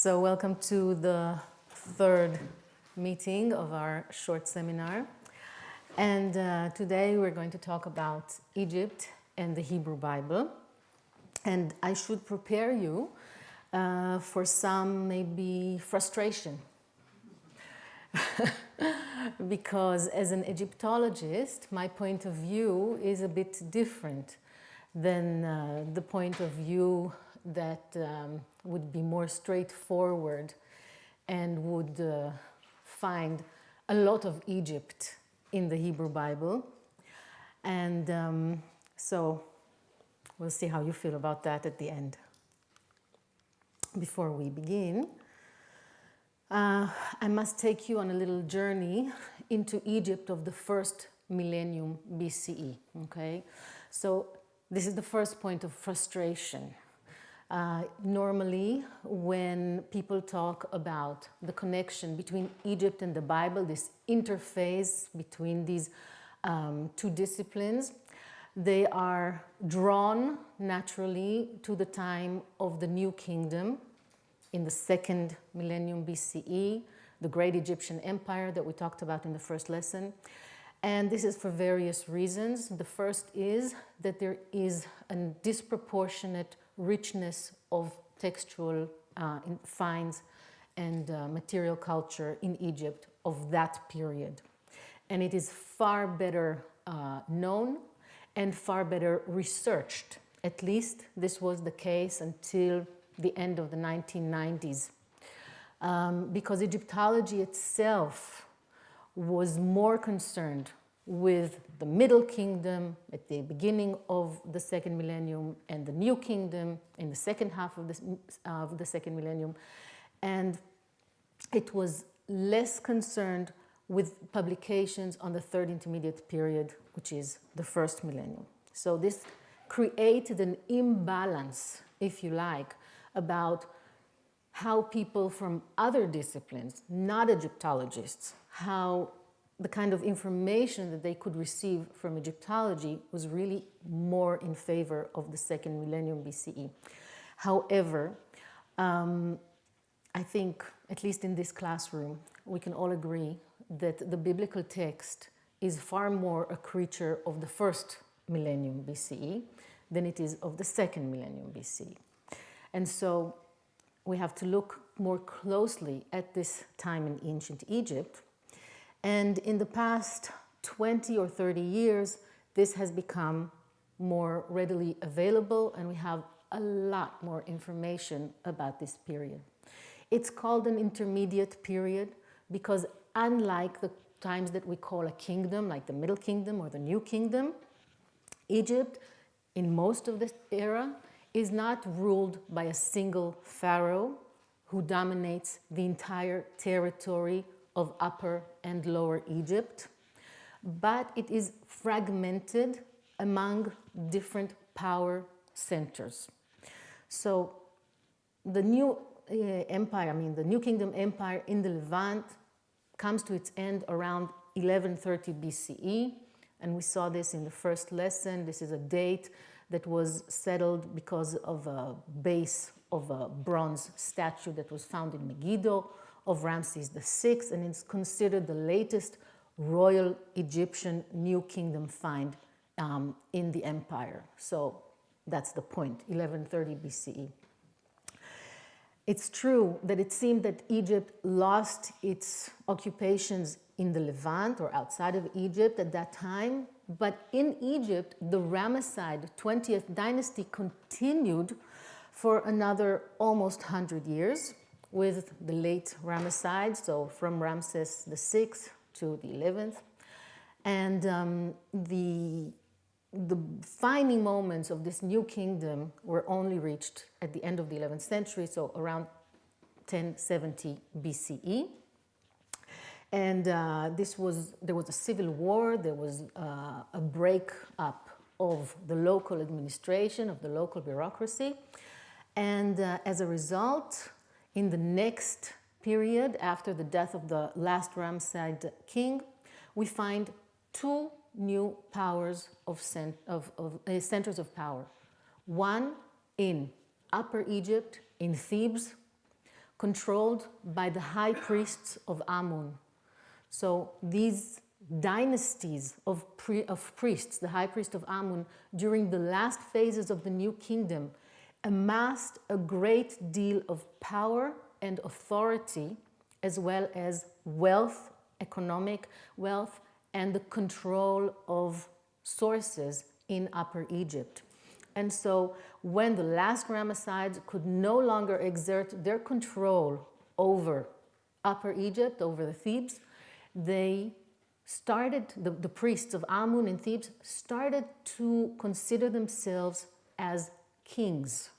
So welcome to the third meeting of our short seminar. And today we're going to talk about Egypt and the Hebrew Bible. And I should prepare you for some maybe frustration. Because as an Egyptologist, my point of view is a bit different than the point of view that would be more straightforward and would find a lot of Egypt in the Hebrew Bible. And so we'll see how you feel about that at the end. Before we begin, I must take you on a little journey into Egypt of the first millennium BCE, okay? So this is the first point of frustration. Normally, when people talk about the connection between Egypt and the Bible, this interface between these two disciplines, they are drawn naturally to the time of the New Kingdom in the second millennium BCE, the great Egyptian empire that we talked about in the first lesson. And this is for various reasons. The first is that there is a disproportionate richness of textual finds and material culture in Egypt of that period. And it is far better known and far better researched. At least this was the case until the end of the 1990s. Because Egyptology itself was more concerned with the Middle Kingdom at the beginning of the second millennium and the New Kingdom in the second half of the second millennium. And it was less concerned with publications on the third intermediate period, which is the first millennium. So this created an imbalance, if you like, about how people from other disciplines, not Egyptologists, how the kind of information that they could receive from Egyptology was really more in favor of the second millennium BCE. However, I think, at least in this classroom, we can all agree that the biblical text is far more a creature of the first millennium BCE than it is of the second millennium BCE. And so we have to look more closely at this time in ancient Egypt. And in the past 20 or 30 years, this has become more readily available, and we have a lot more information about this period. It's called an intermediate period because unlike the times that we call a kingdom, like the Middle Kingdom or the New Kingdom, Egypt, in most of this era, is not ruled by a single pharaoh who dominates the entire territory of Upper and Lower Egypt, but it is fragmented among different power centers. So the new empire, the New Kingdom Empire in the Levant comes to its end around 1130 BCE, and we saw this in the first lesson. This is a date that was settled because of a base of a bronze statue that was found in Megiddo of Ramses VI, and it's considered the latest royal Egyptian New Kingdom find in the empire. So that's the point, 1130 BCE. It's true that it seemed that Egypt lost its occupations in the Levant or outside of Egypt at that time, but in Egypt, the Ramesside 20th dynasty continued for another almost 100 years with the late Ramesside, so from Ramses VI to the 11th. And the defining moments of this new kingdom were only reached at the end of the 11th century, so around 1070 BCE. And there was a civil war, there was a break-up of the local administration, of the local bureaucracy. And as a result, in the next period, after the death of the last Ramesside king, we find two new powers of centers of power. One in Upper Egypt, in Thebes, controlled by the high priests of Amun. So these dynasties of priests, the high priest of Amun, during the last phases of the New Kingdom, amassed a great deal of power and authority, as well as wealth, economic wealth, and the control of sources in Upper Egypt. And so when the last Ramessides could no longer exert their control over Upper Egypt, over the Thebes, they started, the priests of Amun in Thebes started to consider themselves as kings.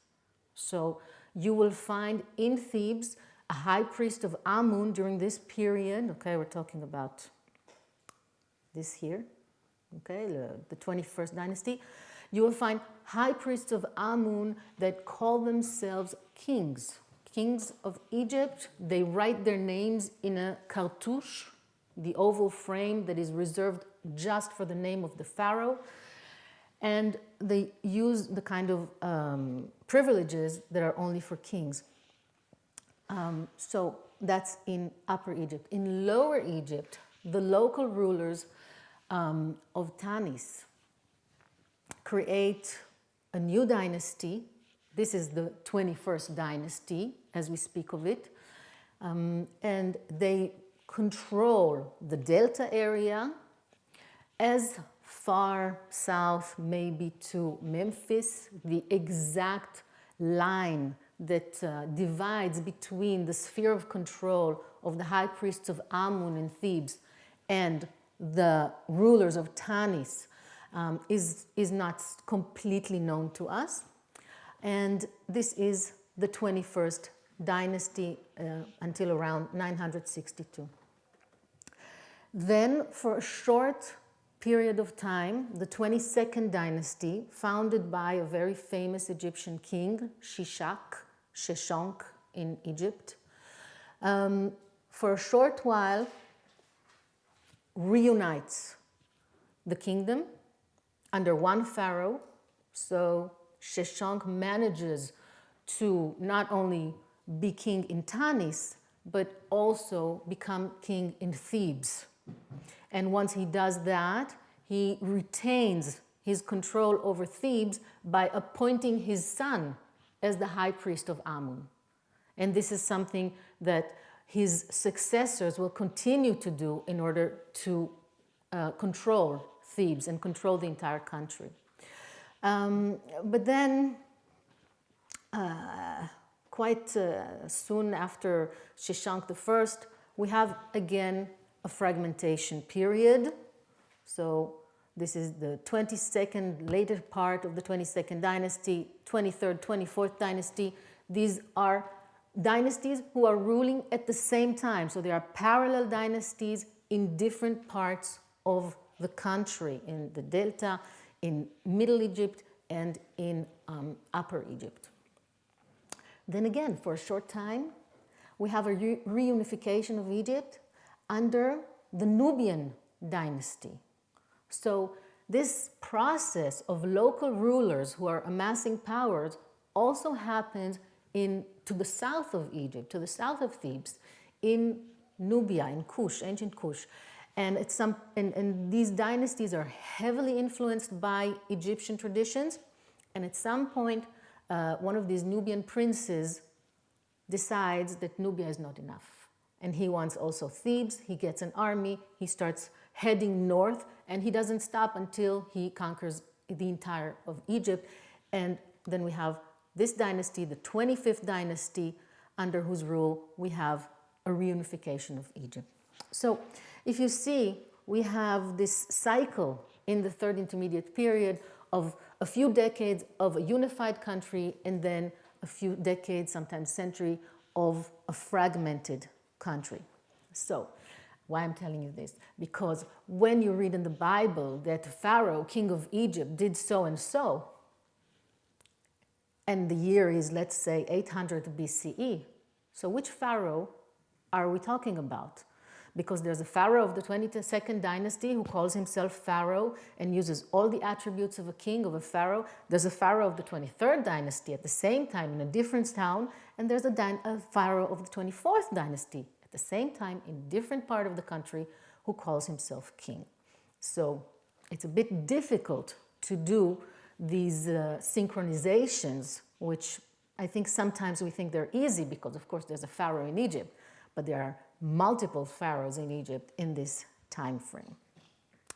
So you will find in Thebes a high priest of Amun during this period. Okay, we're talking about this here, okay, the 21st dynasty. You will find high priests of Amun that call themselves kings. Kings of Egypt. They write their names in a cartouche, the oval frame that is reserved just for the name of the pharaoh. And they use the kind of privileges that are only for kings. So that's in Upper Egypt. In Lower Egypt, the local rulers of Tanis create a new dynasty. This is the 21st dynasty, as we speak of it. And they control the delta area as far south, maybe to Memphis, the exact line that divides between the sphere of control of the high priests of Amun in Thebes and the rulers of Tanis is not completely known to us. And this is the 21st dynasty until around 962. Then, for a short period of time, the 22nd dynasty, founded by a very famous Egyptian king, Sheshonq in Egypt, for a short while reunites the kingdom under one pharaoh. So Sheshonq manages to not only be king in Tanis, but also become king in Thebes. And once he does that, he retains his control over Thebes by appointing his son as the high priest of Amun. And this is something that his successors will continue to do in order to control Thebes and control the entire country. But then, quite soon after Sheshonq I, we have again a fragmentation period. So this is the 22nd, later part of the 22nd dynasty, 23rd, 24th dynasty. These are dynasties who are ruling at the same time. So there are parallel dynasties in different parts of the country, in the Delta, in Middle Egypt, and in Upper Egypt. Then again, for a short time, we have a reunification of Egypt under the Nubian dynasty. So this process of local rulers who are amassing powers also happens to the south of Egypt, to the south of Thebes, in Nubia, in Kush, ancient Kush. And, and these dynasties are heavily influenced by Egyptian traditions. And at some point, one of these Nubian princes decides that Nubia is not enough. And he wants also Thebes. He gets an army. He starts heading north. And he doesn't stop until he conquers the entire of Egypt. And then we have this dynasty, the 25th dynasty, under whose rule we have a reunification of Egypt. So if you see, we have this cycle in the Third Intermediate Period of a few decades of a unified country and then a few decades, sometimes century, of a fragmented country. So why I'm telling you this? Because when you read in the Bible that Pharaoh, king of Egypt, did so and so, and the year is, let's say, 800 BCE, so which Pharaoh are we talking about? because there's a pharaoh of the 22nd dynasty who calls himself pharaoh and uses all the attributes of a king, of a pharaoh. There's a pharaoh of the 23rd dynasty at the same time in a different town, and there's a pharaoh of the 24th dynasty at the same time in a different part of the country who calls himself king. So it's a bit difficult to do these synchronizations, which I think sometimes we think they're easy because, of course, there's a pharaoh in Egypt, but there are multiple pharaohs in Egypt in this time frame.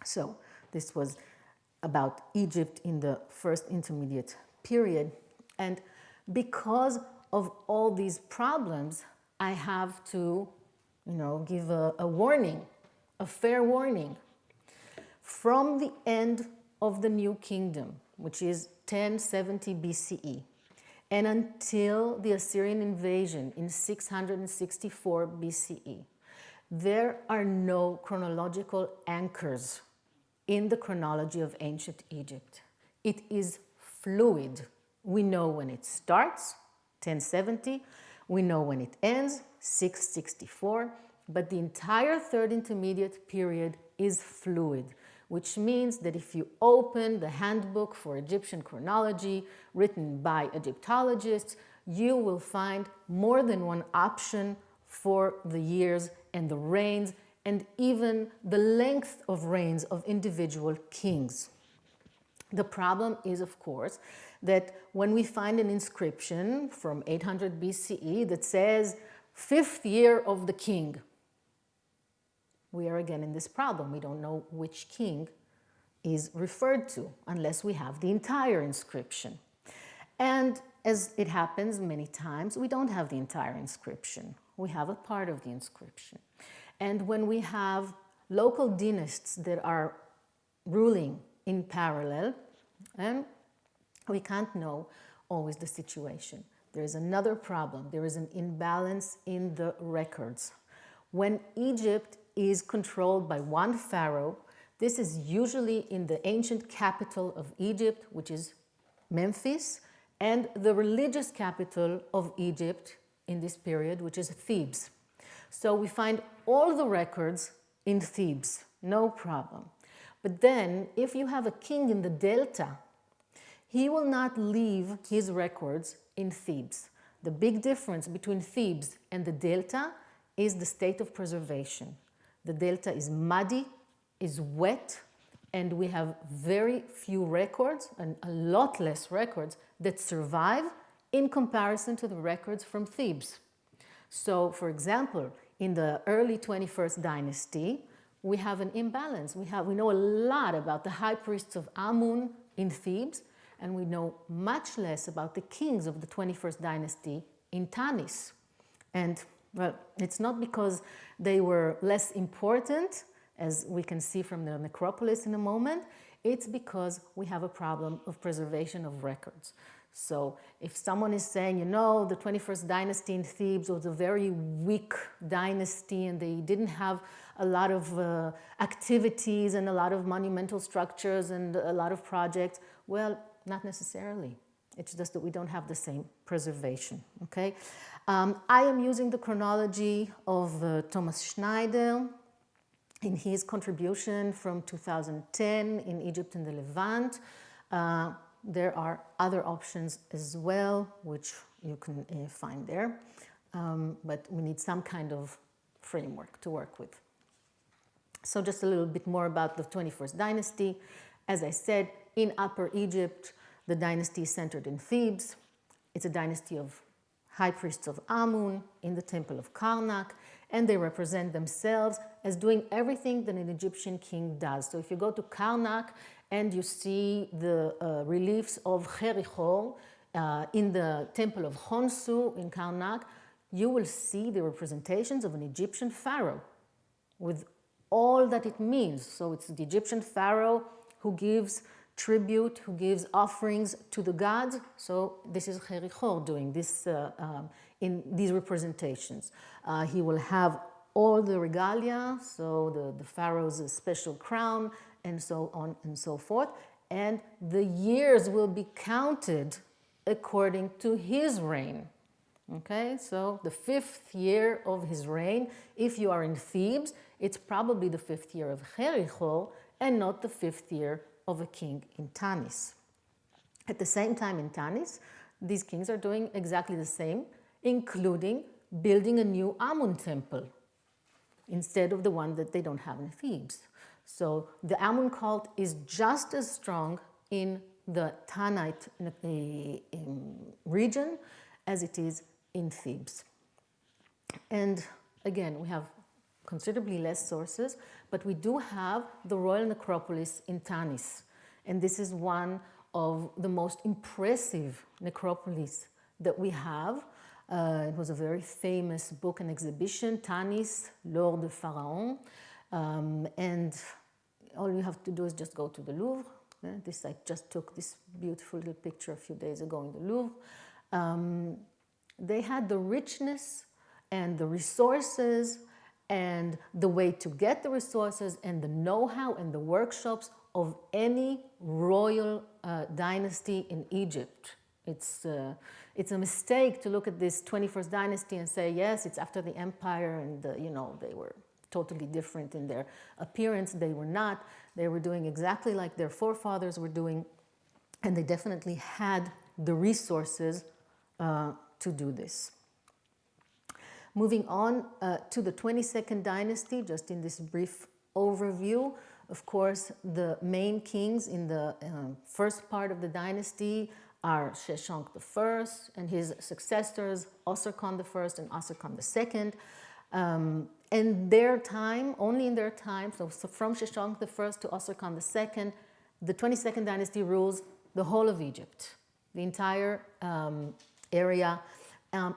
So this was about Egypt in the first intermediate period. And because of all these problems, I have to, give a warning, a fair warning. From the end of the New Kingdom, which is 1070 BCE, and until the Assyrian invasion in 664 BCE, there are no chronological anchors in the chronology of ancient Egypt. It is fluid. We know when it starts, 1070, we know when it ends, 664, but the entire third intermediate period is fluid, which means that if you open the handbook for Egyptian chronology written by Egyptologists, you will find more than one option for the years and the reigns and even the length of reigns of individual kings. The problem is, of course, that when we find an inscription from 800 BCE that says 5th year of the king, we are again in this problem. We don't know which king is referred to unless we have the entire inscription. And as it happens many times, we don't have the entire inscription. We have a part of the inscription. And when we have local dynasts that are ruling in parallel, and we can't know always the situation. There is another problem. There is an imbalance in the records. When Egypt is controlled by one pharaoh, this is usually in the ancient capital of Egypt, which is Memphis, and the religious capital of Egypt in this period, which is Thebes. So we find all the records in Thebes, no problem. But then, if you have a king in the delta, he will not leave his records in Thebes. The big difference between Thebes and the delta is the state of preservation. The delta is muddy, is wet, and we have very few records and a lot less records that survive in comparison to the records from Thebes. So, for example, in the early 21st dynasty, we have an imbalance. We know a lot about the high priests of Amun in Thebes, and we know much less about the kings of the 21st dynasty in Tanis. And, well, it's not because they were less important, as we can see from the necropolis in a moment. It's because we have a problem of preservation of records. So if someone is saying, the 21st dynasty in Thebes was a very weak dynasty and they didn't have a lot of activities and a lot of monumental structures and a lot of projects, well, not necessarily. It's just that we don't have the same preservation, okay? I am using the chronology of Thomas Schneider in his contribution from 2010 in Egypt and the Levant. There are other options as well, which you can find there, but we need some kind of framework to work with. So just a little bit more about the 21st dynasty. As I said, in Upper Egypt, the dynasty is centered in Thebes. It's a dynasty of high priests of Amun in the temple of Karnak, and they represent themselves as doing everything that an Egyptian king does. So if you go to Karnak and you see the reliefs of Herihor in the temple of Khonsu in Karnak, you will see the representations of an Egyptian pharaoh with all that it means. So it's the Egyptian pharaoh who gives tribute, who gives offerings to the gods. So this is Herihor doing this in these representations. He will have all the regalia, so the pharaoh's special crown, and so on and so forth. And the years will be counted according to his reign. Okay, so the 5th year of his reign, if you are in Thebes, it's probably the 5th year of Jericho and not the 5th year of a king in Tanis. At the same time in Tanis, these kings are doing exactly the same, including building a new Amun temple instead of the one that they don't have in Thebes. So the Amun cult is just as strong in the Tanite region as it is in Thebes. And again, we have considerably less sources, but we do have the royal necropolis in Tanis. And this is one of the most impressive necropolis that we have. It was a very famous book and exhibition, Tanis, L'Or de Pharaon. And all you have to do is just go to the Louvre. I just took this beautiful little picture a few days ago in the Louvre. They had the richness and the resources and the way to get the resources and the know-how and the workshops of any royal dynasty in Egypt. It's a mistake to look at this 21st dynasty and say, yes, it's after the empire and, they were totally different in their appearance. They were not. They were doing exactly like their forefathers were doing, and they definitely had the resources to do this. Moving on to the 22nd dynasty, just in this brief overview, of course, the main kings in the first part of the dynasty are Sheshonq I and his successors, Osirkon I and Osirkon II. And their time, only in their time, so from Sheshonq I to Osirkon II, the 22nd dynasty rules the whole of Egypt, the entire area,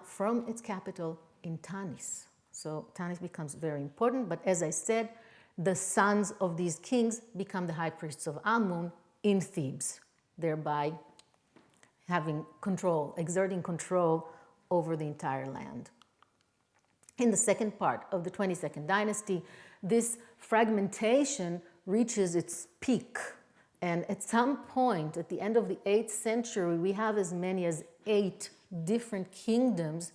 from its capital in Tanis. So Tanis becomes very important, but as I said, the sons of these kings become the high priests of Amun in Thebes, thereby having control, exerting control over the entire land. In the second part of the 22nd dynasty, this fragmentation reaches its peak. And at some point, at the end of the 8th century, we have as many as 8 different kingdoms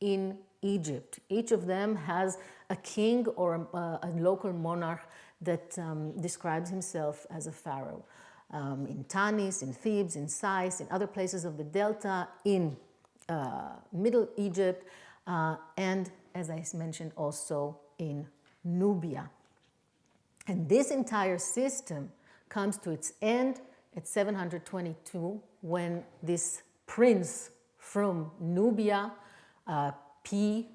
in Egypt. Each of them has a king or a local monarch that describes himself as a pharaoh. In Tanis, in Thebes, in Sais, in other places of the Delta, in Middle Egypt, and as I mentioned, also in Nubia. And this entire system comes to its end at 722 when this prince from Nubia, Pianchi,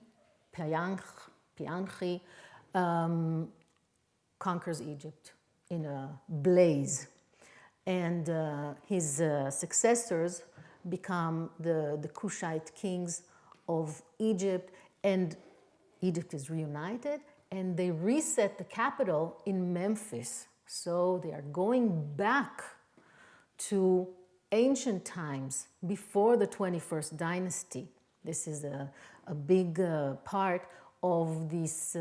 conquers Egypt in a blaze. And his successors become the Kushite kings of Egypt, and Egypt is reunited, and they reset the capital in Memphis. So they are going back to ancient times before the 21st dynasty. This is a big part of this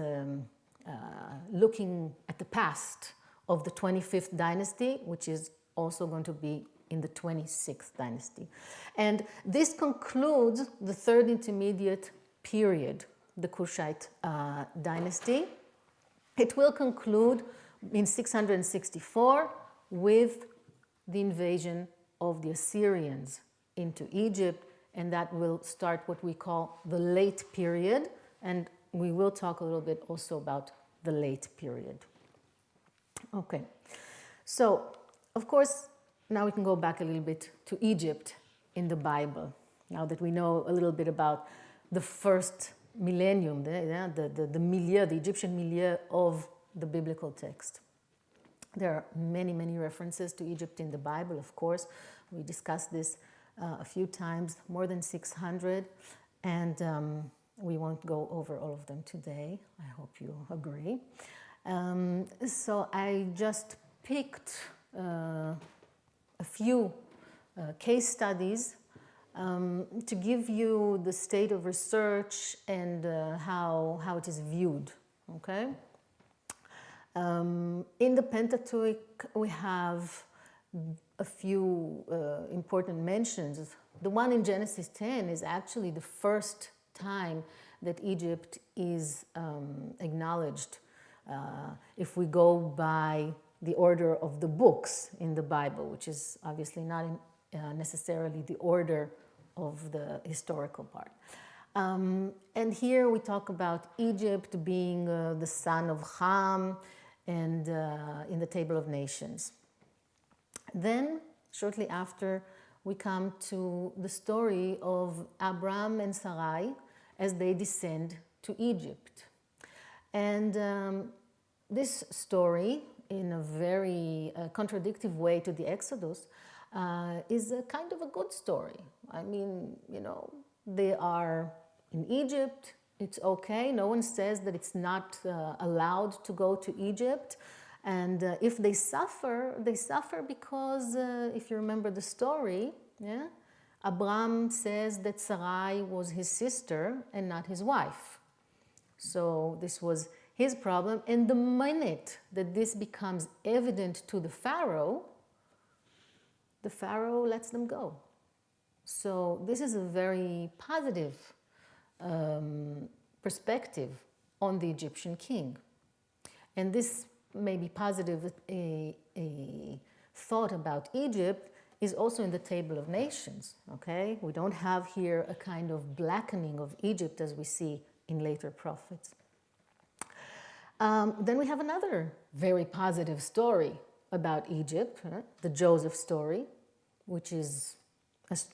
looking at the past of the 25th dynasty, which is also going to be in the 26th dynasty. And this concludes the third intermediate period, the Kushite dynasty. It will conclude in 664 with the invasion of the Assyrians into Egypt, and that will start what we call the late period, and we will talk a little bit also about the late period. Okay, so of course now we can go back a little bit to Egypt in the Bible, now that we know a little bit about the first millennium, the milieu, the Egyptian milieu of the biblical text. There are many, many references to Egypt in the Bible, of course. We discussed this a few times, more than 600, and we won't go over all of them today. I hope you agree. So I just picked a few case studies to give you the state of research and how it is viewed, okay? In the Pentateuch, we have a few important mentions. The one in Genesis 10 is actually the first time that Egypt is acknowledged if we go by the order of the books in the Bible, which is obviously not necessarily the order of the historical part. And here we talk about Egypt being the son of Ham, and in the Table of Nations. Then, shortly after, we come to the story of Abraham and Sarai as they descend to Egypt. And this story, in a very contradictory way to the Exodus, is a kind of a good story. I mean, you know, they are in Egypt. It's okay. No one says that it's not allowed to go to Egypt. And if they suffer because, if you remember the story, yeah, Abraham says that Sarai was his sister and not his wife. So this was his problem. And the minute that this becomes evident to the Pharaoh lets them go. So this is a very positive perspective on the Egyptian king. And this may be positive, a thought about Egypt is also in the Table of Nations, okay? We don't have here a kind of blackening of Egypt as we see in later prophets. Then we have another very positive story about Egypt, the Joseph story, which is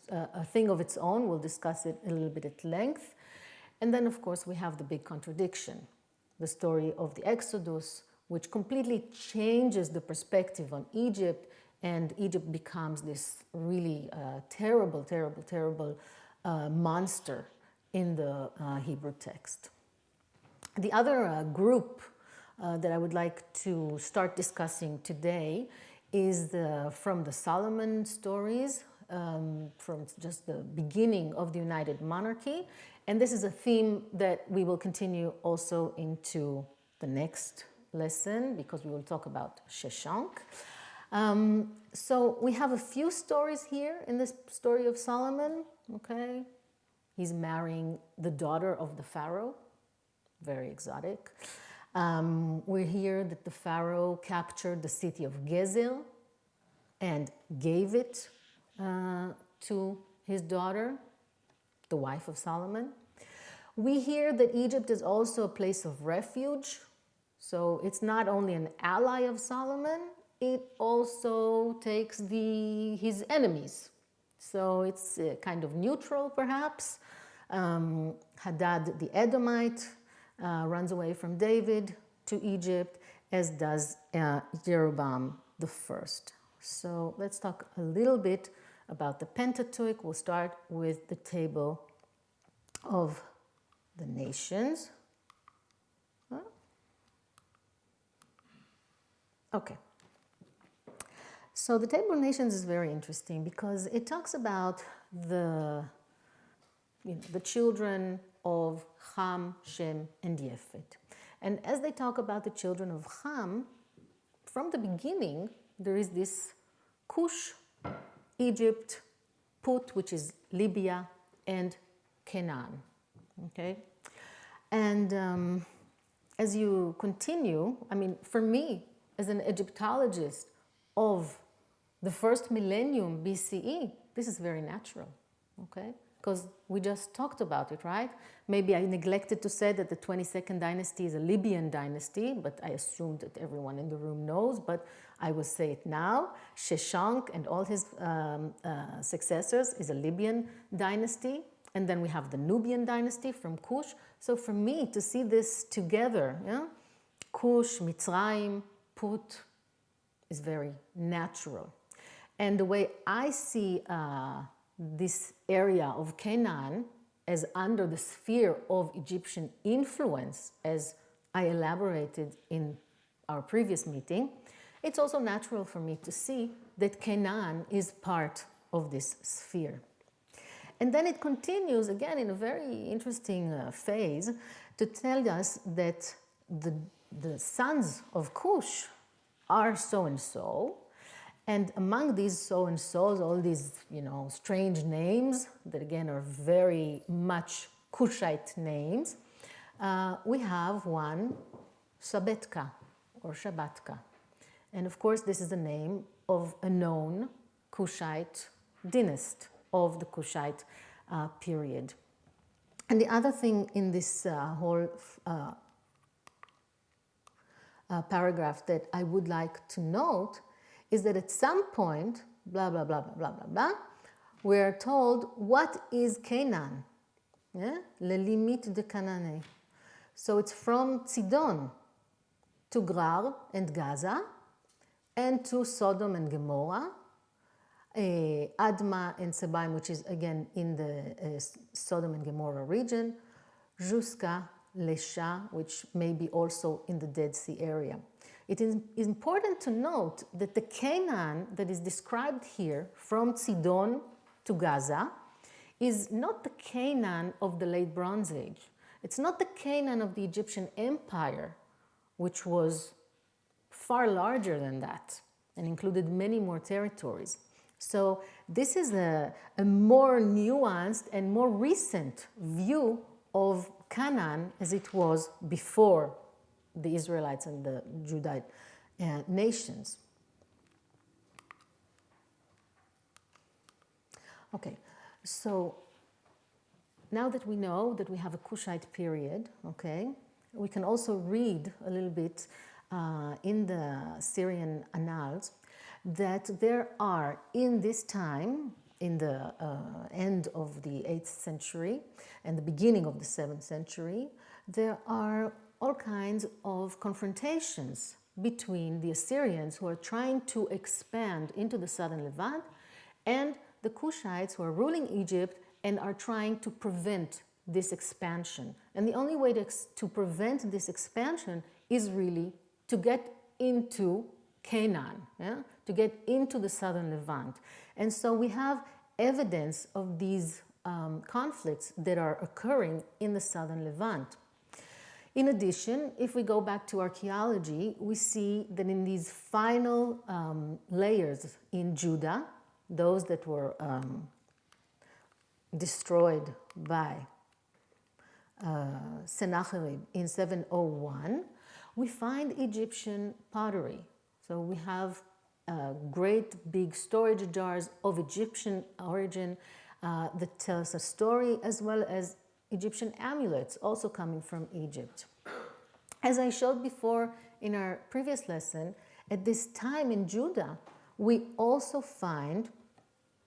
a thing of its own. We'll discuss it a little bit at length. And then, of course, we have the big contradiction, the story of the Exodus, which completely changes the perspective on Egypt, and Egypt becomes this really terrible, terrible, terrible monster in the Hebrew text. The other group that I would like to start discussing today is from the Solomon stories, from just the beginning of the United Monarchy. And this is a theme that we will continue also into the next lesson, because we will talk about Sheshank. So we have a few stories here in this story of Solomon, okay? He's marrying the daughter of the Pharaoh, very exotic. We hear that the Pharaoh captured the city of Gezer and gave it to his daughter, the wife of Solomon. We hear that Egypt is also a place of refuge. So it's not only an ally of Solomon, it also takes his enemies. So it's kind of neutral, perhaps. Hadad the Edomite runs away from David to Egypt, as does Jeroboam the first. So let's talk a little bit about the Pentateuch. We'll start with the Table of the Nations. Okay. So the Table of Nations is very interesting because it talks about the children of Ham, Shem, and Yefet. And as they talk about the children of Ham, from the beginning, there is this Cush, Egypt, Put, which is Libya, and Canaan. Okay? And as you continue, I mean, for me, as an Egyptologist of the first millennium BCE, this is very natural, okay? Because we just talked about it, right? Maybe I neglected to say that the 22nd dynasty is a Libyan dynasty, but I assume that everyone in the room knows, but I will say it now. Sheshank and all his successors is a Libyan dynasty. And then we have the Nubian dynasty from Cush. So for me to see this together, yeah? Cush, Mitzrayim, Put, is very natural. And the way I see this area of Canaan as under the sphere of Egyptian influence, as I elaborated in our previous meeting, it's also natural for me to see that Canaan is part of this sphere. And then it continues, again, in a very interesting phase, to tell us that the sons of Cush are so-and-so, and among these so-and-sos, all these, strange names that, again, are very much Cushite names, we have one Sabetka or Shabbatka. And of course, this is the name of a known Kushite dynasty of the Kushite period. And the other thing in this whole paragraph that I would like to note is that at some point, blah, blah, blah, blah, blah, blah, blah, we're told what is Canaan. Yeah? Le limite de Canaan. So it's from Sidon to Grar and Gaza, and to Sodom and Gomorrah, Adma and Sebaim, which is again in the Sodom and Gomorrah region, jusqu'à Lesha, which may be also in the Dead Sea area. It is important to note that the Canaan that is described here from Sidon to Gaza is not the Canaan of the late Bronze Age. It's not the Canaan of the Egyptian Empire, which was far larger than that and included many more territories. So this is a more nuanced and more recent view of Canaan as it was before the Israelites and the Judite nations. Okay, so now that we know that we have a Kushite period, okay, we can also read a little bit in the Syrian annals that there are in this time, in the end of the 8th century and the beginning of the 7th century, there are all kinds of confrontations between the Assyrians who are trying to expand into the southern Levant and the Kushites who are ruling Egypt and are trying to prevent this expansion. And the only way to prevent this expansion is really to get into Canaan, yeah? To get into the southern Levant. And so we have evidence of these conflicts that are occurring in the southern Levant. In addition, if we go back to archaeology, we see that in these final layers in Judah, those that were destroyed by Sennacherib in 701, we find Egyptian pottery. So we have great big storage jars of Egyptian origin that tell us a story, as well as Egyptian amulets also coming from Egypt. As I showed before in our previous lesson, at this time in Judah, we also find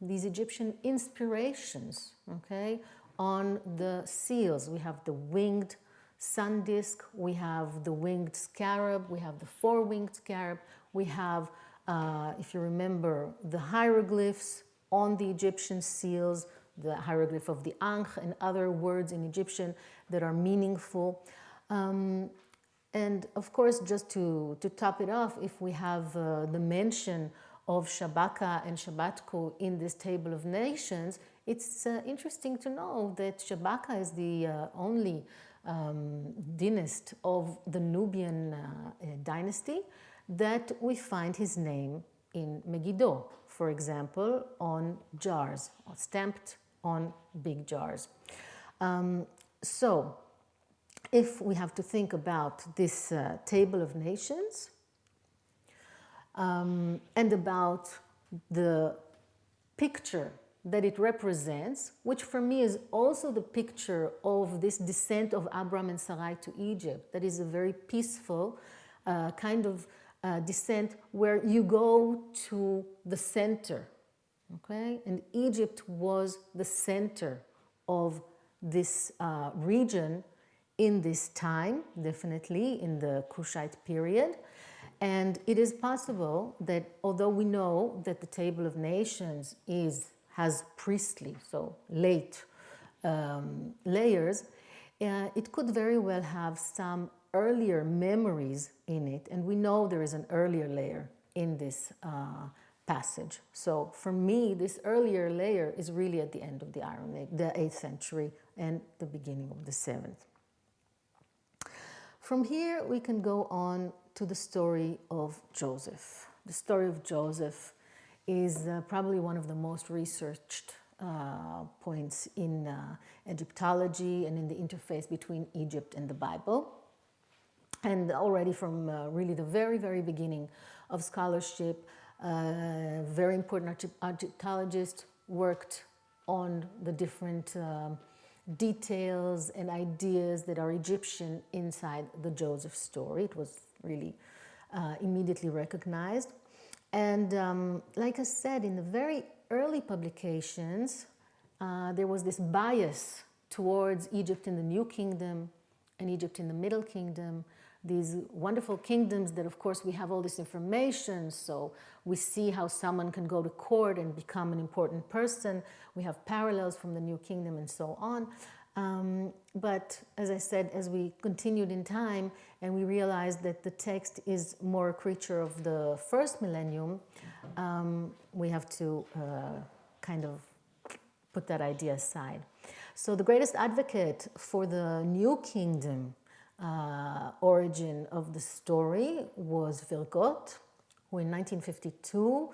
these Egyptian inspirations, okay, on the seals. We have the winged sun disk, we have the winged scarab, we have the four-winged scarab, we have, if you remember, the hieroglyphs on the Egyptian seals, the hieroglyph of the Ankh and other words in Egyptian that are meaningful. And of course, just to top it off, if we have the mention of Shabaka and Shabbatku in this table of nations, it's interesting to know that Shabaka is the only dynasty of the Nubian dynasty that we find his name in Megiddo, for example, on jars, or stamped on big jars. So, if we have to think about this table of nations and about the picture that it represents, which for me is also the picture of this descent of Abram and Sarai to Egypt, that is a very peaceful kind of descent where you go to the center, okay? And Egypt was the center of this region in this time, definitely in the Kushite period. And it is possible that although we know that the Table of Nations has priestly, so late layers, it could very well have some earlier memories in it, and we know there is an earlier layer in this passage. So for me, this earlier layer is really at the end of the Iron Age, the 8th century and the beginning of the 7th. From here, we can go on to the story of Joseph. The story of Joseph is probably one of the most researched points in Egyptology and in the interface between Egypt and the Bible. And already from really the very, very beginning of scholarship, very important Egyptologists worked on the different details and ideas that are Egyptian inside the Joseph story. It was really immediately recognized. And like I said, in the very early publications, there was this bias towards Egypt in the New Kingdom and Egypt in the Middle Kingdom, these wonderful kingdoms that, of course, we have all this information, so we see how someone can go to court and become an important person. We have parallels from the New Kingdom and so on. But as I said, as we continued in time and we realized that the text is more a creature of the first millennium, we have to kind of put that idea aside. So the greatest advocate for the New Kingdom origin of the story was Virgot, who in 1952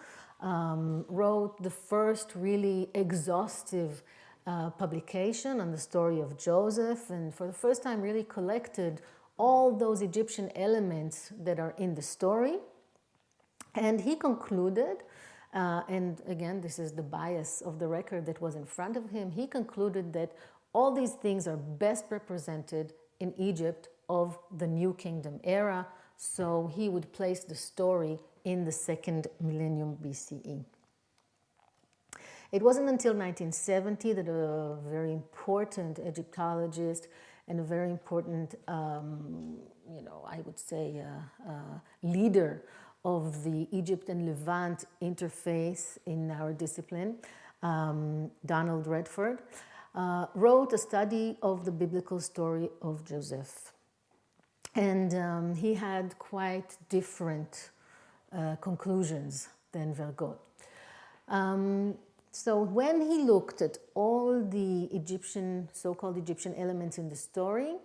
wrote the first really exhaustive publication on the story of Joseph, and for the first time really collected all those Egyptian elements that are in the story. And he concluded, and again, this is the bias of the record that was in front of him, he concluded that all these things are best represented in Egypt of the New Kingdom era, so he would place the story in the second millennium BCE. It wasn't until 1970 that a very important Egyptologist and a very important, I would say, leader of the Egypt and Levant interface in our discipline, Donald Redford, wrote a study of the biblical story of Joseph. And he had quite different conclusions than Virgot. So when he looked at all the Egyptian, so-called Egyptian elements in the story,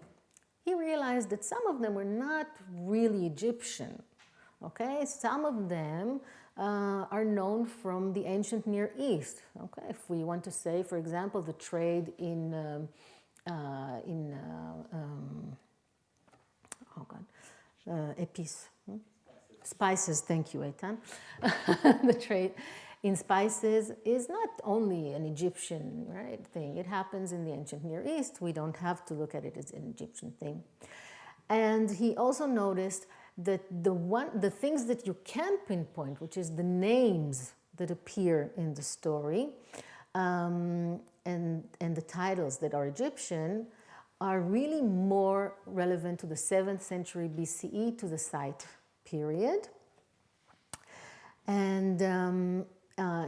he realized that some of them were not really Egyptian. Okay, some of them are known from the ancient Near East. Okay, if we want to say, for example, the trade in épices, spices. Thank you, Eitan. The trade in spices is not only an Egyptian, right, thing. It happens in the ancient Near East. We don't have to look at it as an Egyptian thing. And he also noticed that the things that you can pinpoint, which is the names that appear in the story, and the titles that are Egyptian, are really more relevant to the 7th century BCE, to the Scythe period. And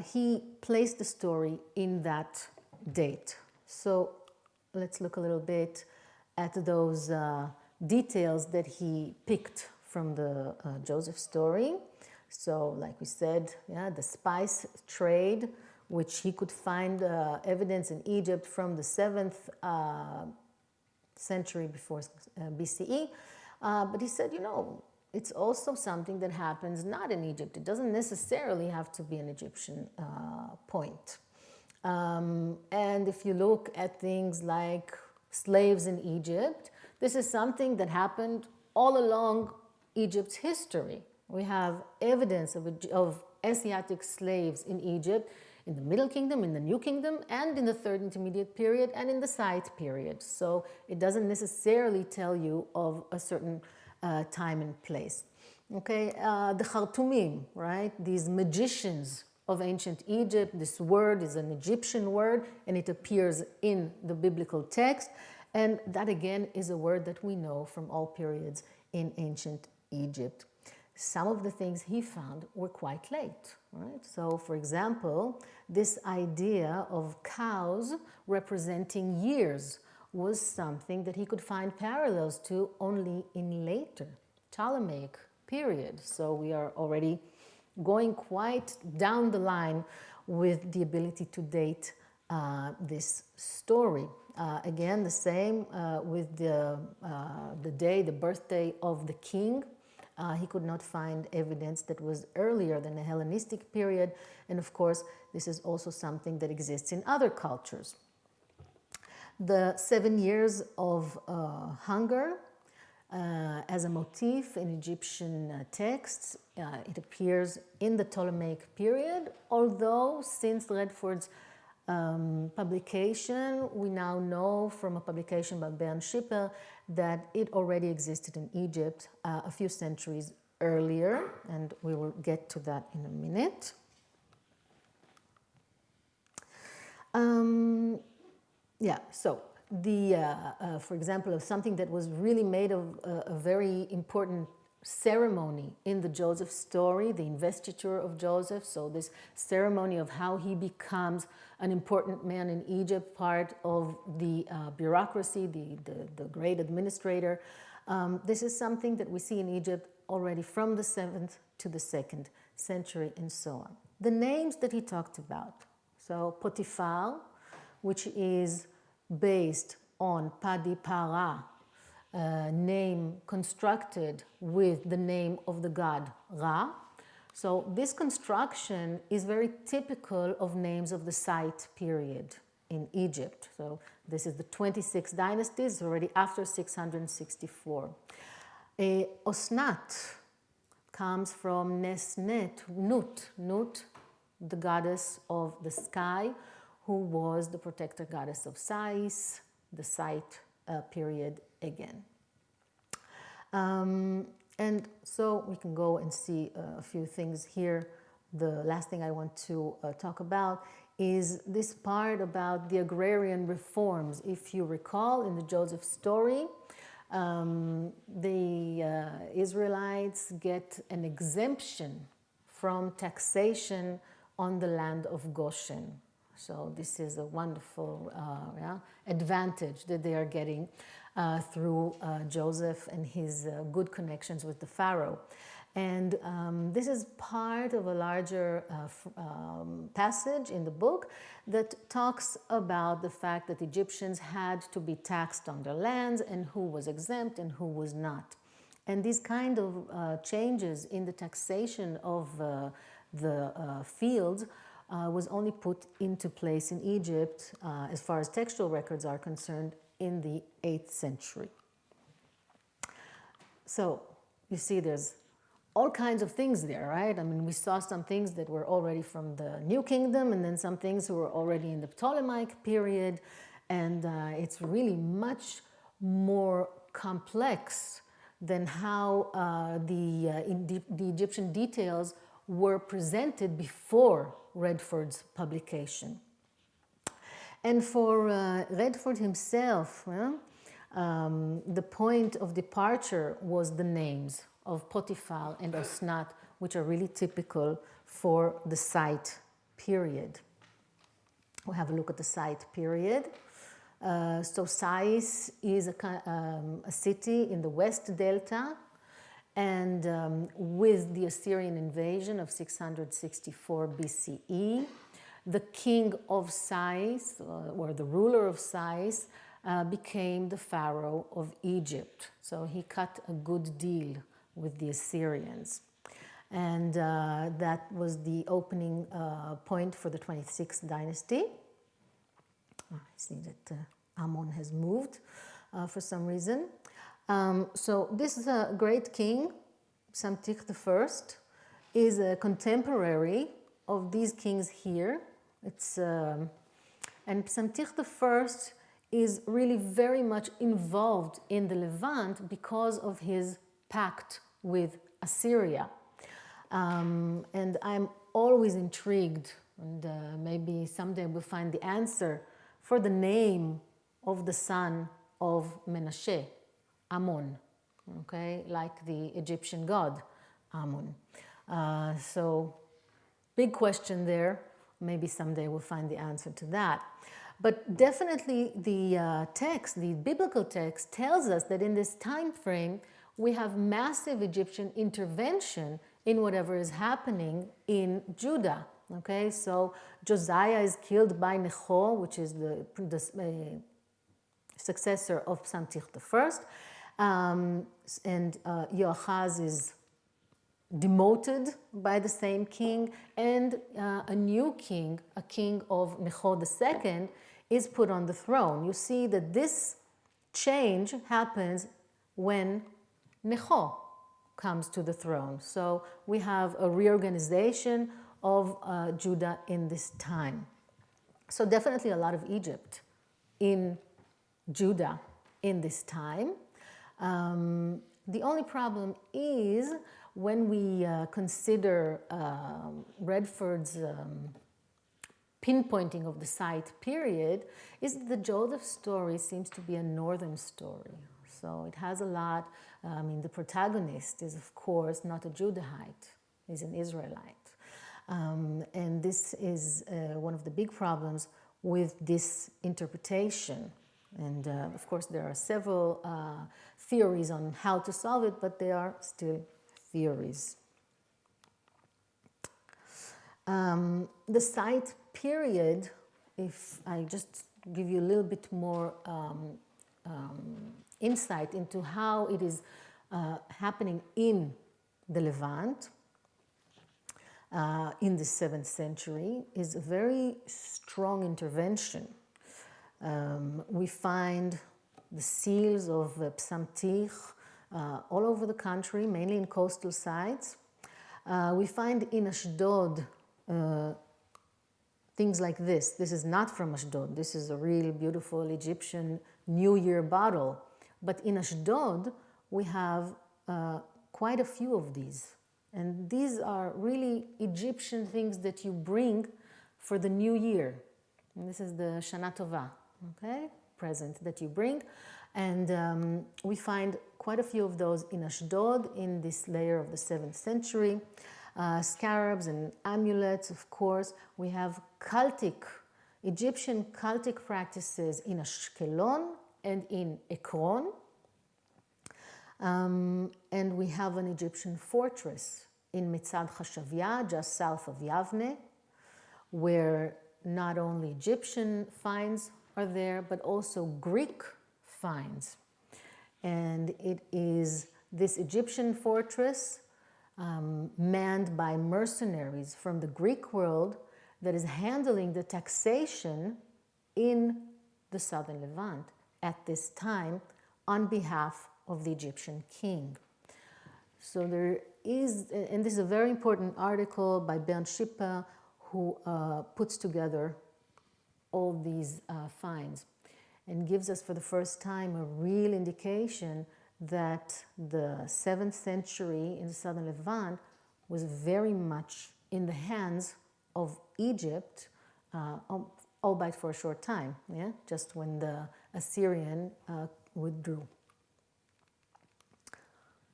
he placed the story in that date. So let's look a little bit at those details that he picked from the Joseph story. So like we said, the spice trade, which he could find evidence in Egypt from the 7th century before BCE. But he said, it's also something that happens not in Egypt. It doesn't necessarily have to be an Egyptian point. And if you look at things like slaves in Egypt, this is something that happened all along Egypt's history. We have evidence of Asiatic slaves in Egypt in the Middle Kingdom, in the New Kingdom, and in the Third Intermediate Period, and in the Scythe period. So it doesn't necessarily tell you of a certain time and place. Okay, the Khartoumim, right? These magicians of ancient Egypt. This word is an Egyptian word, and it appears in the biblical text. And that again is a word that we know from all periods in ancient Egypt. Some of the things he found were quite late, right? So, for example, this idea of cows representing years was something that he could find parallels to only in later Ptolemaic period. So we are already going quite down the line with the ability to date this story. Again, the same with the day, the birthday of the king. He could not find evidence that was earlier than the Hellenistic period. And of course, this is also something that exists in other cultures. The 7 years of hunger as a motif in Egyptian texts. It appears in the Ptolemaic period, although since Redford's publication, we now know from a publication by Bernd Schipper that it already existed in Egypt a few centuries earlier, and we will get to that in a minute. So for example, of something that was really made of a very important ceremony in the Joseph story, the investiture of Joseph. So this ceremony of how he becomes an important man in Egypt, part of the bureaucracy, the great administrator. This is something that we see in Egypt already from the 7th to the 2nd century and so on. The names that he talked about. So Potiphar, which is based on Padipara, name constructed with the name of the god Ra. So this construction is very typical of names of the Scythe period in Egypt. So this is the 26th dynasty, it's already after 664. Osnat comes from Nesnet, Nut, the goddess of the sky, who was the protector goddess of Sais, the Scythe period again. And so we can go and see a few things here. The last thing I want to talk about is this part about the agrarian reforms. If you recall, in the Joseph story, the Israelites get an exemption from taxation on the land of Goshen. So this is a wonderful advantage that they are getting through Joseph and his good connections with the Pharaoh. And this is part of a larger passage in the book that talks about the fact that Egyptians had to be taxed on their lands and who was exempt and who was not. And these kind of changes in the taxation of the fields was only put into place in Egypt, as far as textual records are concerned, in the 8th century. So you see there's all kinds of things there, right? I mean, we saw some things that were already from the New Kingdom, and then some things that were already in the Ptolemaic period, and it's really much more complex than how the Egyptian details were presented before Redford's publication. And for Redford himself, the point of departure was the names of Potiphar and Osnat, which are really typical for the Scythe period. We'll have a look at the Scythe period. So Sais is a city in the West Delta, and with the Assyrian invasion of 664 BCE, the king of Sais, or the ruler of Sais, became the pharaoh of Egypt. So he cut a good deal with the Assyrians. And that was the opening point for the 26th dynasty. I see that Ammon has moved for some reason. So this is a great king, Psamtik I, is a contemporary of these kings here. And Psamtik I is really very much involved in the Levant because of his pact with Assyria. And I'm always intrigued, and maybe someday we'll find the answer for the name of the son of Menashe, Ammon, okay, like the Egyptian god Ammon. So big question there. Maybe someday we'll find the answer to that. But definitely the text, the biblical text, tells us that in this time frame we have massive Egyptian intervention in whatever is happening in Judah. Okay, so Josiah is killed by Necho, which is the successor of Psamtik I, and Joachaz is demoted by the same king, and a new king, a king of Necho II, is put on the throne. You see that this change happens when Necho comes to the throne. So we have a reorganization of Judah in this time. So definitely a lot of Egypt in Judah in this time. The only problem is when we consider Redford's pinpointing of the site period, is that the Joseph story seems to be a northern story. So it has a lot, the protagonist is of course not a Judahite, he's an Israelite. And this is one of the big problems with this interpretation. And of course there are several theories on how to solve it, but they are still theories. The site period, if I just give you a little bit more insight into how it is happening in the Levant in the 7th century, is a very strong intervention. We find the seals of Psamtich all over the country, mainly in coastal sites. We find in Ashdod things like this. This is not from Ashdod. This is a real beautiful Egyptian New Year bottle. But in Ashdod, we have quite a few of these. And these are really Egyptian things that you bring for the new year. And this is the Shana Tova, okay, present that you bring. And we find quite a few of those in Ashdod in this layer of the 7th century. Scarabs and amulets, of course. We have Egyptian cultic practices in Ashkelon and in Ekron. And we have an Egyptian fortress in Mitzad Chashavia, just south of Yavne, where not only Egyptian finds are there, but also Greek finds. And it is this Egyptian fortress manned by mercenaries from the Greek world that is handling the taxation in the southern Levant at this time on behalf of the Egyptian king. So there is, and this is a very important article by Bernd Schipper, who puts together all these finds and gives us for the first time a real indication that the 7th century in the southern Levant was very much in the hands of Egypt, albeit for a short time, yeah? Just when the Assyrian withdrew.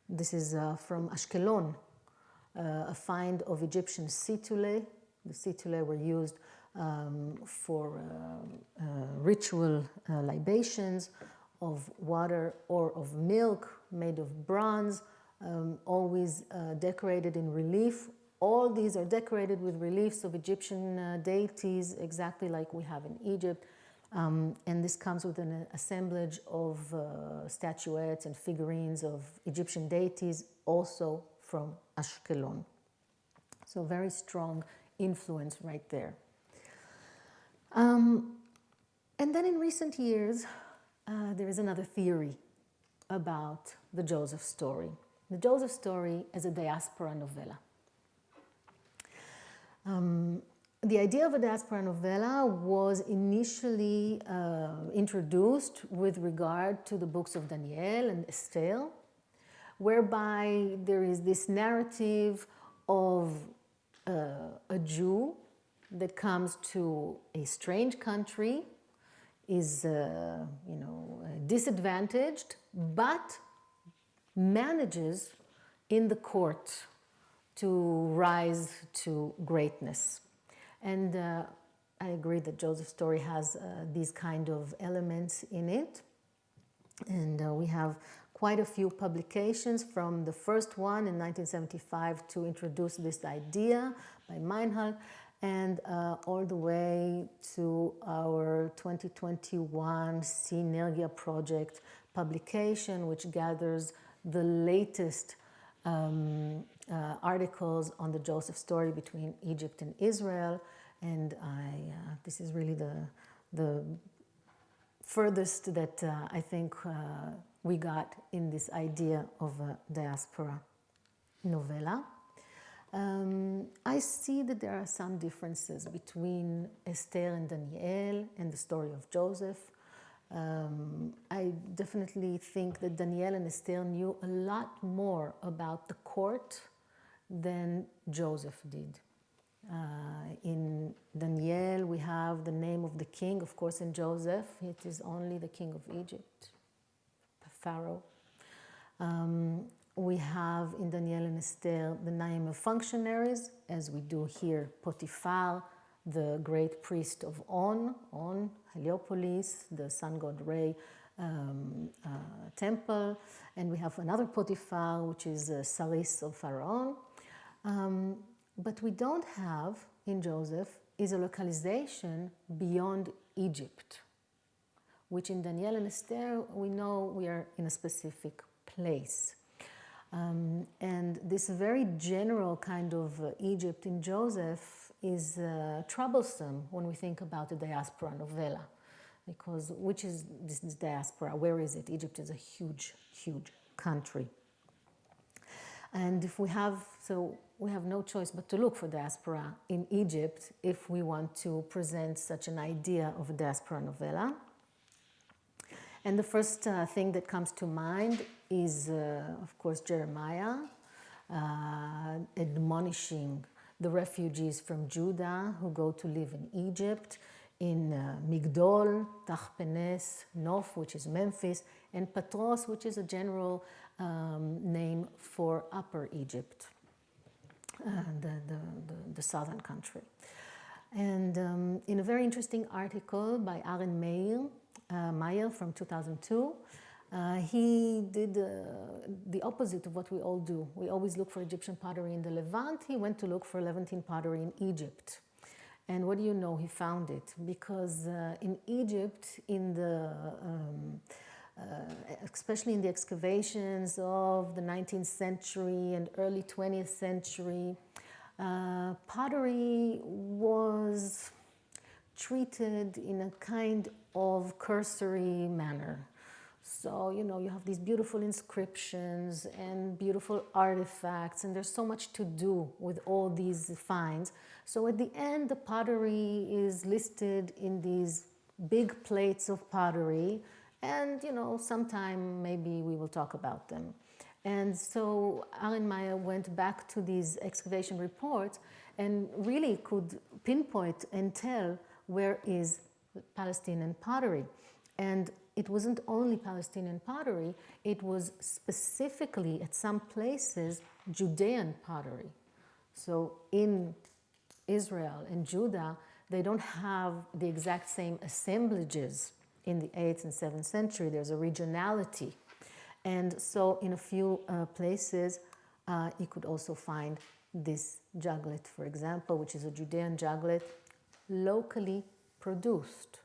This is from Ashkelon, a find of Egyptian situlae. The situlae were used for ritual libations of water or of milk made of bronze, always decorated in relief. All these are decorated with reliefs of Egyptian deities, exactly like we have in Egypt. And this comes with an assemblage of statuettes and figurines of Egyptian deities, also from Ashkelon. So very strong influence right there. And then in recent years, there is another theory about the Joseph story. The Joseph story is a diaspora novella. The idea of a diaspora novella was initially introduced with regard to the books of Daniel and Esther, whereby there is this narrative of a Jew that comes to a strange country, is disadvantaged, but manages in the court to rise to greatness. And I agree that Joseph's story has these kind of elements in it. And we have quite a few publications, from the first one in 1975 to introduce this idea by Meinhard, and all the way to our 2021 Synergia project publication, which gathers the latest articles on the Joseph story between Egypt and Israel. And this is really the furthest that I think we got in this idea of a diaspora novella. I see that there are some differences between Esther and Daniel and the story of Joseph. I definitely think that Daniel and Esther knew a lot more about the court than Joseph did. In Daniel, we have the name of the king. Of course, in Joseph, it is only the king of Egypt, Pharaoh. We have in Daniel and Esther the name of functionaries, as we do here, Potiphar, the great priest of On, Heliopolis, the sun god Re temple. And we have another Potiphar, which is Saris of Pharaoh. But we don't have, in Joseph, is a localization beyond Egypt, which in Daniel and Esther, we know we are in a specific place. And this very general kind of Egypt in Joseph is troublesome when we think about the diaspora novella, because which is this diaspora? Where is it? Egypt is a huge, huge country. And if we have no choice but to look for diaspora in Egypt if we want to present such an idea of a diaspora novella. And the first thing that comes to mind is, of course, Jeremiah admonishing the refugees from Judah who go to live in Egypt, in Migdol, Tachpenes, Nof, which is Memphis, and Patros, which is a general name for Upper Egypt, the southern country. And in a very interesting article by Aaron Meyer from 2002, he did the opposite of what we all do. We always look for Egyptian pottery in the Levant. He went to look for Levantine pottery in Egypt. And what do you know? He found it because in Egypt, in the especially in the excavations of the 19th century and early 20th century, pottery was treated in a kind of cursory manner. So, you know, you have these beautiful inscriptions and beautiful artifacts, and there's so much to do with all these finds. So at the end, the pottery is listed in these big plates of pottery, and, you know, sometime maybe we will talk about them. And so Aaron Meyer went back to these excavation reports and really could pinpoint and tell where is Palestinian pottery. And it wasn't only Palestinian pottery, it was specifically at some places Judean pottery. So in Israel and Judah, they don't have the exact same assemblages in the 8th and 7th century. There's a regionality. And so in a few places, you could also find this juglet, for example, which is a Judean juglet, locally produced.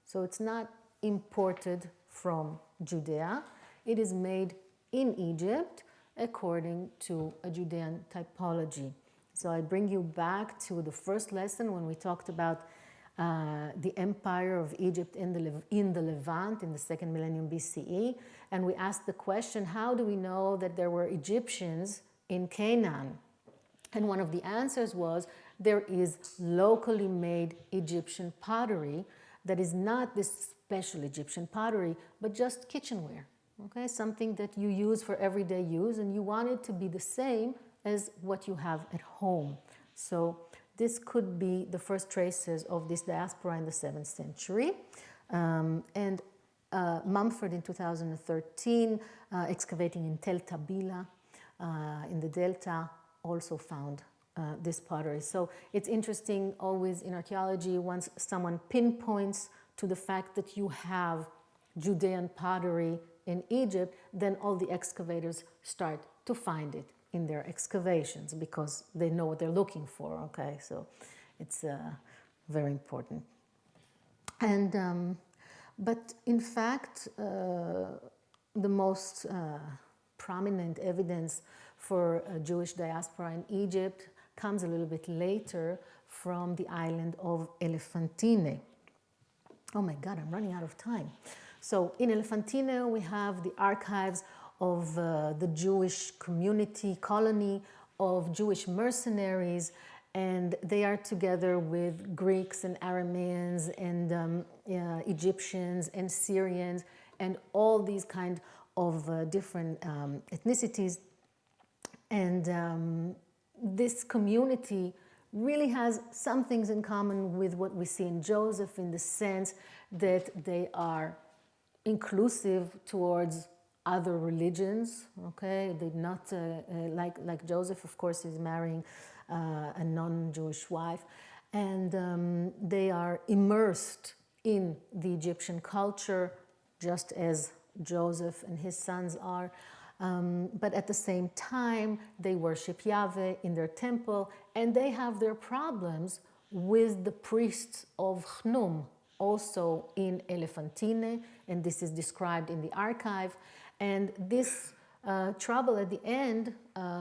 So it's not imported from Judea. It is made in Egypt according to a Judean typology. So I bring you back to the first lesson when we talked about the empire of Egypt in the Levant in the 2nd millennium BCE. And we asked the question, how do we know that there were Egyptians in Canaan? And one of the answers was, there is locally made Egyptian pottery that is not this special Egyptian pottery, but just kitchenware, okay? Something that you use for everyday use, and you want it to be the same as what you have at home. So this could be the first traces of this diaspora in the 7th century. And Mumford in 2013, excavating in Tel Tabila in the Delta, also found this pottery. So it's interesting always in archaeology, once someone pinpoints to the fact that you have Judean pottery in Egypt, then all the excavators start to find it in their excavations because they know what they're looking for, okay? So it's very important. And, but in fact, the most prominent evidence for a Jewish diaspora in Egypt comes a little bit later from the island of Elephantine. Oh my God, I'm running out of time. So in Elephantine, we have the archives of the Jewish community colony of Jewish mercenaries, and they are together with Greeks and Arameans and Egyptians and Syrians and all these kind of different ethnicities. And this community really has some things in common with what we see in Joseph, in the sense that they are inclusive towards other religions. Okay, they're not like Joseph, of course, is marrying a non-Jewish wife, and they are immersed in the Egyptian culture, just as Joseph and his sons are. But at the same time, they worship Yahweh in their temple, and they have their problems with the priests of Chnum, also in Elephantine, and this is described in the archive. And this trouble at the end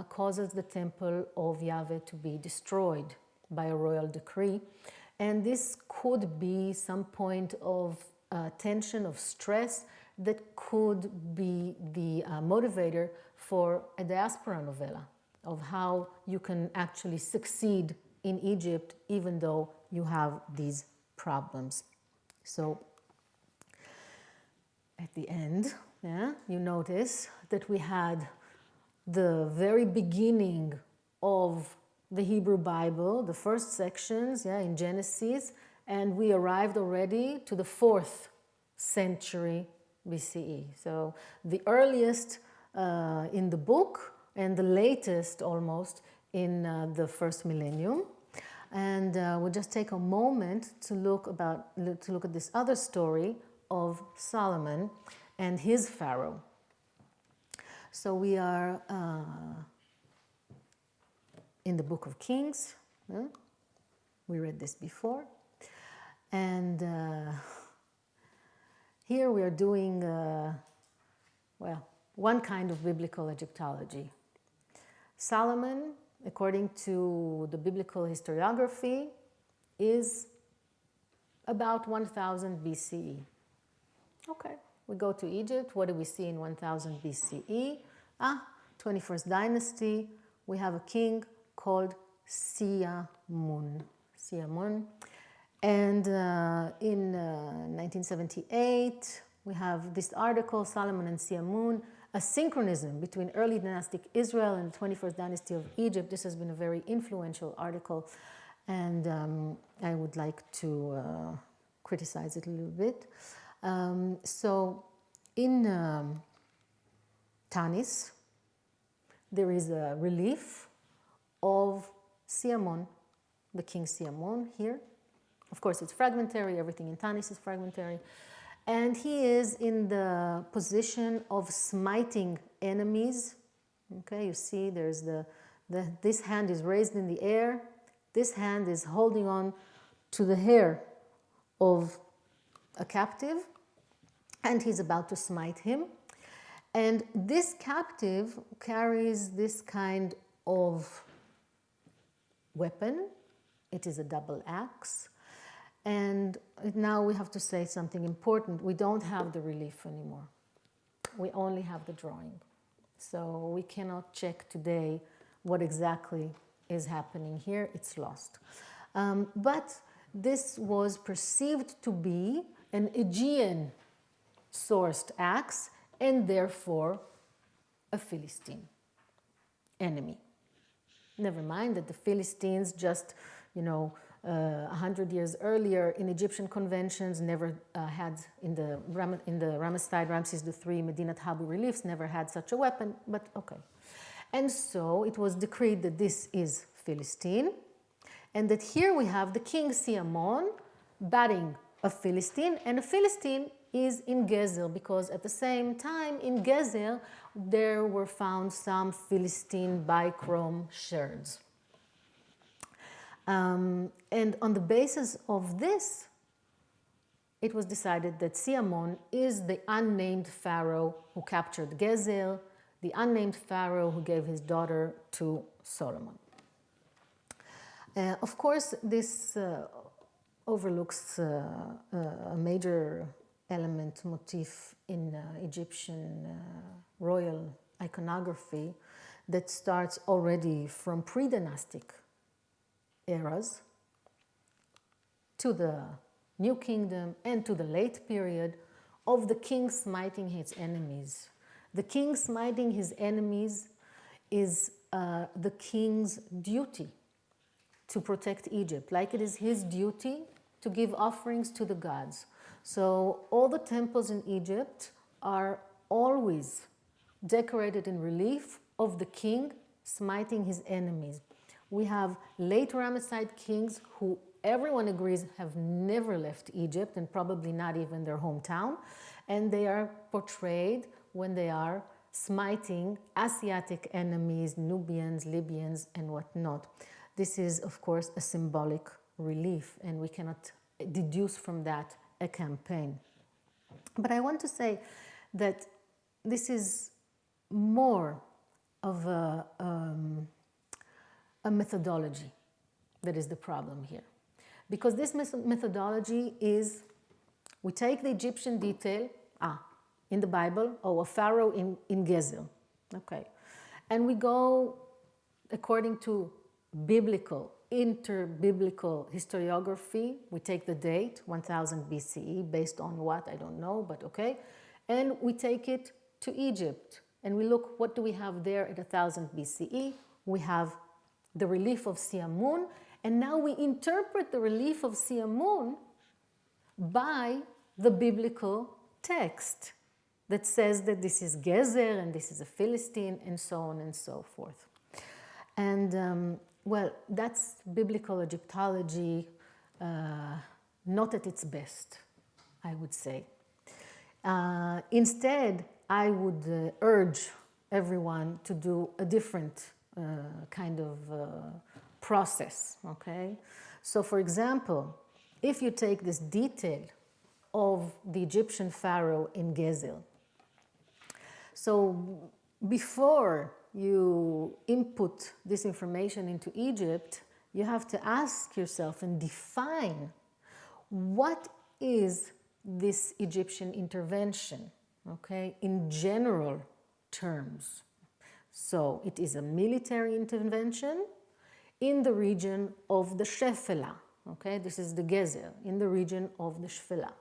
causes the temple of Yahweh to be destroyed by a royal decree. And this could be some point of tension, of stress, that could be the motivator for a diaspora novella, of how you can actually succeed in Egypt even though you have these problems. So at the end, you notice that we had the very beginning of the Hebrew Bible, the first sections in Genesis, and we arrived already to the 4th century BCE. So the earliest in the book and the latest almost in the first millennium. And we'll just take a moment to look at this other story of Solomon and his Pharaoh. So we are in the book of Kings. We read this before. And here we are doing, well, one kind of biblical Egyptology. Solomon, according to the biblical historiography, is about 1000 BCE. Okay, we go to Egypt. What do we see in 1000 BCE? 21st dynasty. We have a king called Siamun. And in 1978, we have this article, Solomon and Siamun, a synchronism between early dynastic Israel and the 21st dynasty of Egypt. This has been a very influential article, and I would like to criticize it a little bit. So in Tanis, there is a relief of Siamun, the king Siamun here. Of course, it's fragmentary. Everything in Tanis is fragmentary. And he is in the position of smiting enemies. Okay, you see there's this hand is raised in the air. This hand is holding on to the hair of a captive, and he's about to smite him. And this captive carries this kind of weapon. It is a double axe. And now we have to say something important. We don't have the relief anymore. We only have the drawing. So we cannot check today what exactly is happening here. It's lost. But this was perceived to be an Aegean-sourced axe, and therefore a Philistine enemy. Never mind that the Philistines just, 100 years earlier in Egyptian conventions never had, in the Ramesside Ramses III Medinat Habu reliefs, never had such a weapon, but okay. And so it was decreed that this is Philistine, and that here we have the king Siamon batting a Philistine, and a Philistine is in Gezer, because at the same time in Gezer there were found some Philistine bichrome sherds. And on the basis of this, it was decided that Siamon is the unnamed pharaoh who captured Gezer, the unnamed pharaoh who gave his daughter to Solomon. Of course, this overlooks a major element motif in Egyptian royal iconography that starts already from pre-dynastic eras to the New Kingdom and to the late period of the king smiting his enemies. The king smiting his enemies is the king's duty to protect Egypt, like it is his duty to give offerings to the gods. So all the temples in Egypt are always decorated in relief of the king smiting his enemies. We have late Ramesside kings who everyone agrees have never left Egypt and probably not even their hometown, and they are portrayed when they are smiting Asiatic enemies, Nubians, Libyans, and whatnot. This is, of course, a symbolic relief, and we cannot deduce from that a campaign. But I want to say that this is more of a methodology that is the problem here. Because this methodology is, we take the Egyptian detail, in the Bible, a pharaoh in Gezer, okay. And we go according to biblical, inter-biblical historiography. We take the date, 1000 BCE, based on what, I don't know, but okay. And we take it to Egypt, and we look, what do we have there at 1000 BCE? We have the relief of Siamun, and now we interpret the relief of Siamun by the biblical text that says that this is Gezer and this is a Philistine and so on and so forth. And well, that's biblical Egyptology, not at its best, I would say. Instead, I would urge everyone to do a different kind of process, okay? So for example, if you take this detail of the Egyptian pharaoh in Gezer, so before you input this information into Egypt, you have to ask yourself and define what is this Egyptian intervention, okay, in general terms. So it is a military intervention in the region of the Shefela, okay, this is the Gezer, in the region of the Shefela.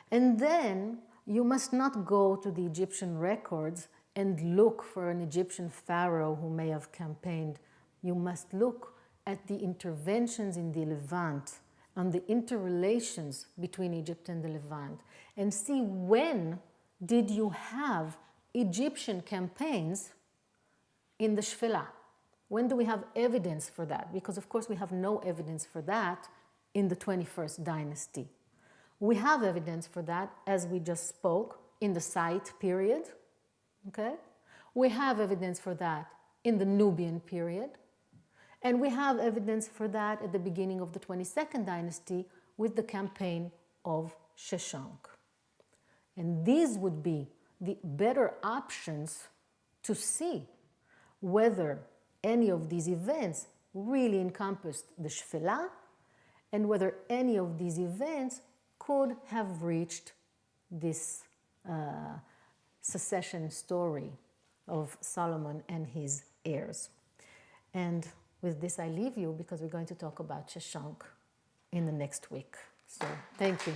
And then you must not go to the Egyptian records and look for an Egyptian pharaoh who may have campaigned. You must look at the interventions in the Levant, on the interrelations between Egypt and the Levant, and see when did you have Egyptian campaigns in the Shefela. When do we have evidence for that? Because of course we have no evidence for that in the 21st dynasty. We have evidence for that, as we just spoke, in the Scythe period, okay? We have evidence for that in the Nubian period, and we have evidence for that at the beginning of the 22nd dynasty with the campaign of Sheshank. And these would be the better options to see whether any of these events really encompassed the Shefela and whether any of these events could have reached this secession story of Solomon and his heirs. And with this I leave you because we're going to talk about Sheshank in the next week. So thank you.